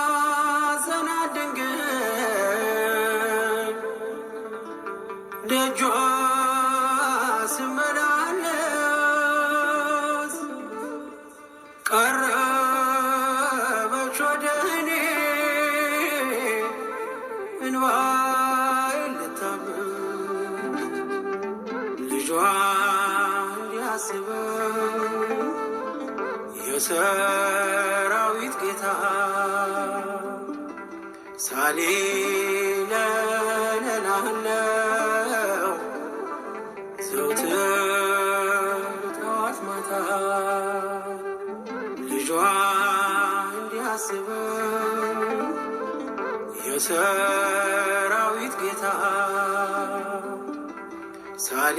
ስማጸናት ድንግል ደጇ ስመላለስ ቀረበች ወደ እኔ እንባዬን ልታብስ ልጇ እንዲያስበው የሰራዊት ጌታ ሳሌለን እልሃለሁ ዘወትር ጠዋት ማታ ልጇ እንዲያስበው የሰራዊት ጌታ ሳሌ